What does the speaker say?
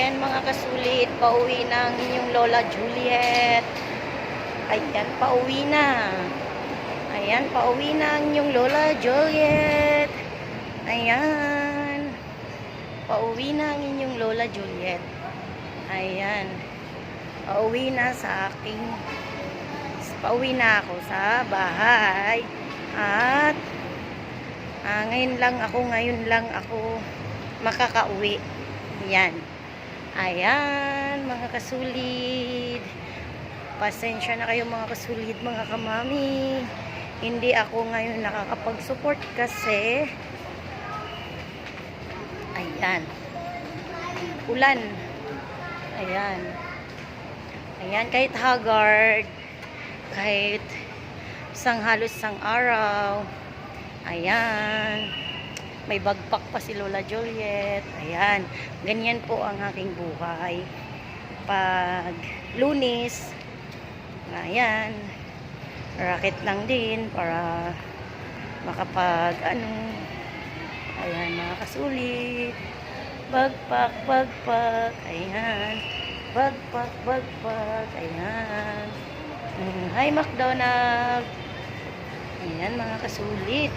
Ayan mga kasulit, pauwi na ang inyong Lola Juliet. Ayan, pauwi na. Ayan, pauwi na ang inyong Lola Juliet. Ayan. Pauwi na ang inyong Lola Juliet. Ayan. Pauwi na sa aking... Pauwi na ako sa bahay. At ngayon lang ako makakauwi. Ayan. Ayan, mga kasulid. Pasensya na kayo mga kasulid, mga kamami. Hindi ako ngayon nakakapag-support kasi ayan. Ulan. Ayan. Ayan, kahit haggard, kahit halos isang araw. Ayan. May bagpak pa si Lola Juliet. Ayan. Ganyan po ang aking buhay. Pag Lunes, ayan. Racket lang din para makapag ayan, mga kasulit. Bagpak. Ayan. Bagpak. Ayan. Hi, McDonald. Ayan, mga kasulit.